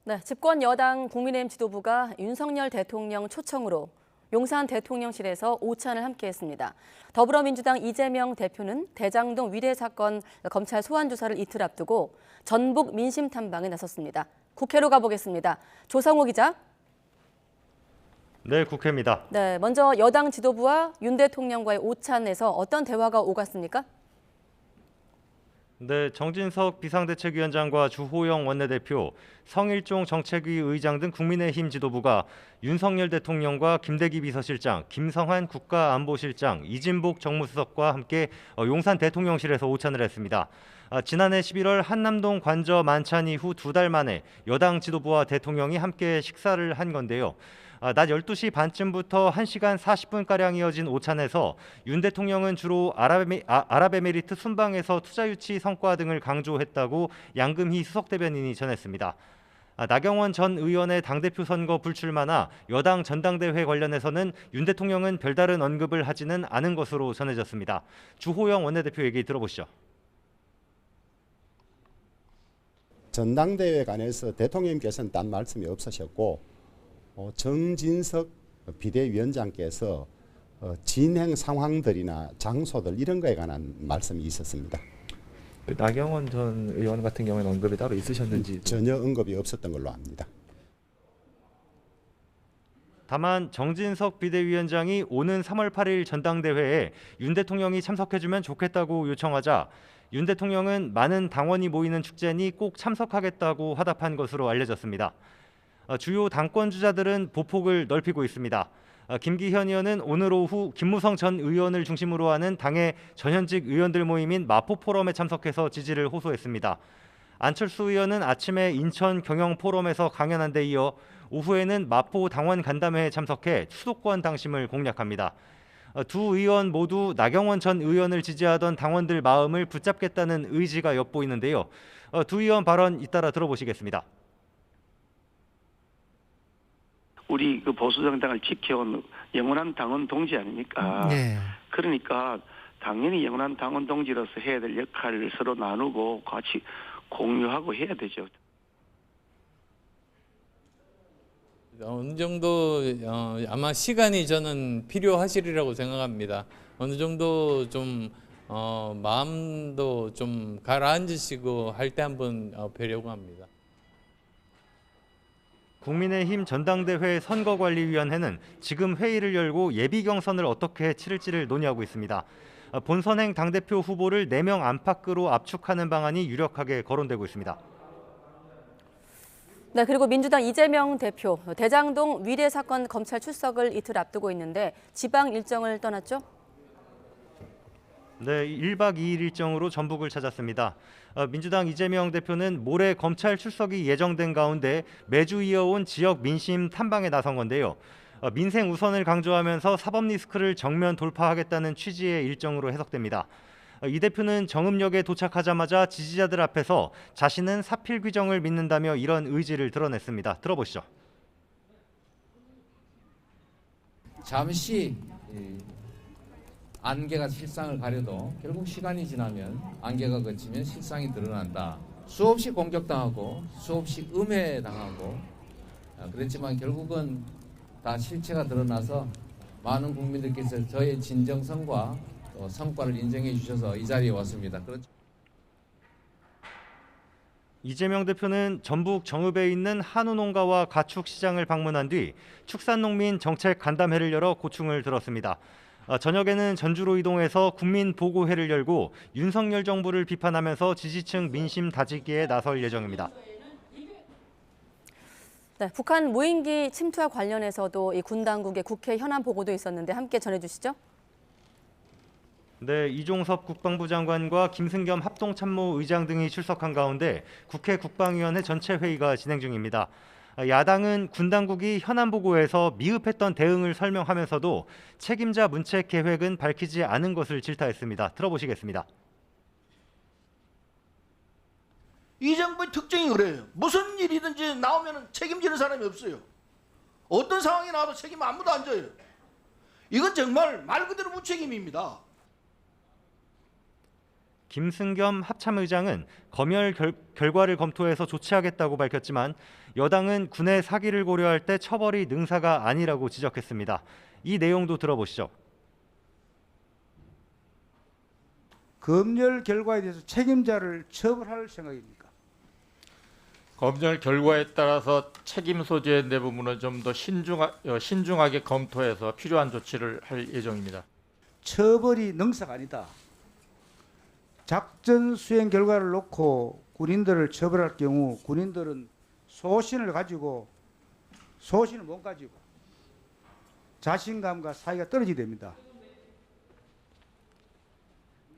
네, 집권 여당 국민의힘 지도부가 윤석열 대통령 초청으로 용산 대통령실에서 오찬을 함께했습니다. 더불어민주당 이재명 대표는 대장동 위례 사건 검찰 소환 조사를 이틀 앞두고 전북 민심 탐방에 나섰습니다. 국회로 가보겠습니다. 조성호 기자. 네, 국회입니다. 네, 먼저 여당 지도부와 윤 대통령과의 오찬에서 어떤 대화가 오갔습니까? 네, 정진석 비상대책위원장과 주호영 원내대표, 성일종 정책위 의장 등 국민의힘 지도부가 윤석열 대통령과 김대기 비서실장, 김성한 국가안보실장, 이진복 정무수석과 함께 용산 대통령실에서 오찬을 했습니다. 지난해 11월 한남동 관저 만찬 이후 2달 만에 여당 지도부와 대통령이 함께 식사를 한 건데요. 낮 12시 반쯤부터 1시간 40분가량 이어진 오찬에서 윤 대통령은 주로 아랍에미리트 순방에서 투자 유치 성과 등을 강조했다고 양금희 수석대변인이 전했습니다. 나경원 전 의원의 당대표 선거 불출마나 여당 전당대회 관련해서는 윤 대통령은 별다른 언급을 하지는 않은 것으로 전해졌습니다. 주호영 원내대표 얘기 들어보시죠. 전당대회 관해서 대통령님께서는 딴 말씀이 없으셨고 정진석 비대위원장께서 진행 상황들이나 장소들 이런 거에 관한 말씀이 있었습니다. 나경원 전 의원 같은 경우에는 언급이 따로 있으셨는지? 전혀 언급이 없었던 걸로 압니다. 다만 정진석 비대위원장이 오는 3월 8일 전당대회에 윤 대통령이 참석해주면 좋겠다고 요청하자 윤 대통령은 많은 당원이 모이는 축제니 꼭 참석하겠다고 화답한 것으로 알려졌습니다. 주요 당권 주자들은 보폭을 넓히고 있습니다. 김기현 의원은 오늘 오후 김무성 전 의원을 중심으로 하는 당의 전현직 의원들 모임인 마포 포럼에 참석해서 지지를 호소했습니다. 안철수 의원은 아침에 인천 경영 포럼에서 강연한 데 이어 오후에는 마포 당원 간담회에 참석해 수도권 당심을 공략합니다. 두 의원 모두 나경원 전 의원을 지지하던 당원들 마음을 붙잡겠다는 의지가 엿보이는데요. 두 의원 발언 잇따라 들어보시겠습니다. 우리 그 보수정당을 지켜온 영원한 당원 동지 아닙니까? 네. 그러니까 당연히 영원한 당원 동지로서 해야 될 역할을 서로 나누고 같이 공유하고 해야 되죠. 어느 정도 아마 시간이 저는 필요하시리라고 생각합니다. 어느 정도 좀 마음도 좀 가라앉으시고 할 때 한번 뵈려고 합니다. 국민의힘 전당대회 선거관리위원회는 지금 회의를 열고 예비 경선을 어떻게 치를지를 논의하고 있습니다. 본선행 당대표 후보를 4명 안팎으로 압축하는 방안이 유력하게 거론되고 있습니다. 네, 그리고 민주당 이재명 대표, 대장동 위례 사건 검찰 출석을 이틀 앞두고 있는데 지방 일정을 떠났죠? 네, 1박 2일 일정으로 전북을 찾았습니다. 민주당 이재명 대표는 모레 검찰 출석이 예정된 가운데 매주 이어온 지역 민심 탐방에 나선 건데요. 민생 우선을 강조하면서 사법 리스크를 정면 돌파하겠다는 취지의 일정으로 해석됩니다. 이 대표는 정읍역에 도착하자마자 지지자들 앞에서 자신은 사필 규정을 믿는다며 이런 의지를 드러냈습니다. 들어보시죠. 잠시 안개가 실상을 가려도 결국 시간이 지나면 안개가 걷히면 실상이 드러난다. 수없이 공격당하고 수없이 음해당하고 그렇지만 결국은 다 실체가 드러나서 많은 국민들께서 저의 진정성과 또 성과를 인정해 주셔서 이 자리에 왔습니다. 그렇죠. 이재명 대표는 전북 정읍에 있는 한우 농가와 가축 시장을 방문한 뒤 축산농민 정책 간담회를 열어 고충을 들었습니다. 저녁에는 전주로 이동해서 국민보고회를 열고 윤석열 정부를 비판하면서 지지층 민심 다지기에 나설 예정입니다. 네, 북한 무인기 침투와 관련해서도 이 군 당국의 국회 현안 보고도 있었는데 함께 전해주시죠. 네, 이종섭 국방부 장관과 김승겸 합동참모의장 등이 출석한 가운데 국회 국방위원회 전체 회의가 진행 중입니다. 야당은 군 당국이 현안 보고에서 미흡했던 대응을 설명하면서도 책임자 문책 계획은 밝히지 않은 것을 질타했습니다. 들어보시겠습니다. 이 정부의 특징이 그래요. 무슨 일이든지 나오면 책임지는 사람이 없어요. 어떤 상황이 나와도 책임 아무도 안 져요. 이건 정말 말 그대로 무책임입니다. 김승겸 합참의장은 검열 결과를 검토해서 조치하겠다고 밝혔지만 여당은 군의 사기를 고려할 때 처벌이 능사가 아니라고 지적했습니다. 이 내용도 들어보시죠. 검열 결과에 대해서 책임자를 처벌할 생각입니까? 검열 결과에 따라서 책임 소재의 내부분은 좀 더 신중하게 검토해서 필요한 조치를 할 예정입니다. 처벌이 능사가 아니다. 작전 수행 결과를 놓고 군인들을 처벌할 경우 군인들은 소신을 못 가지고 자신감과 사이가 떨어지게 됩니다.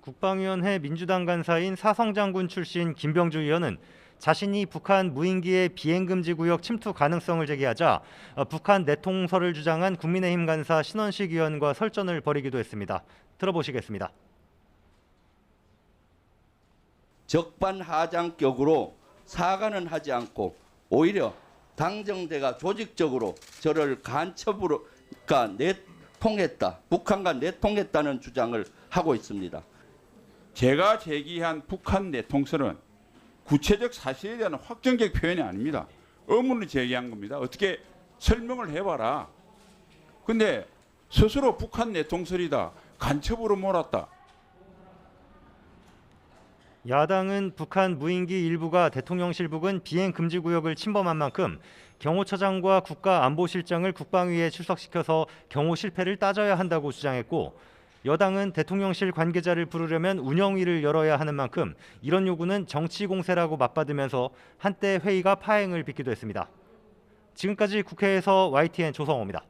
국방위원회 민주당 간사인 사성장군 출신 김병주 의원은 자신이 북한 무인기의 비행금지 구역 침투 가능성을 제기하자 북한 내통설을 주장한 국민의힘 간사 신원식 의원과 설전을 벌이기도 했습니다. 들어보시겠습니다. 적반하장격으로 사과는 하지 않고 오히려 당정대가 조직적으로 저를 간첩으로 내통했다, 북한과 내통했다는 주장을 하고 있습니다. 제가 제기한 북한 내통설은 구체적 사실에 대한 확정적 표현이 아닙니다. 의문을 제기한 겁니다. 어떻게 설명을 해봐라. 근데 스스로 북한 내통설이다, 간첩으로 몰았다. 야당은 북한 무인기 일부가 대통령실 부근 비행금지 구역을 침범한 만큼 경호처장과 국가안보실장을 국방위에 출석시켜서 경호 실패를 따져야 한다고 주장했고, 여당은 대통령실 관계자를 부르려면 운영위를 열어야 하는 만큼 이런 요구는 정치 공세라고 맞받으면서 한때 회의가 파행을 빚기도 했습니다. 지금까지 국회에서 YTN 조성호입니다.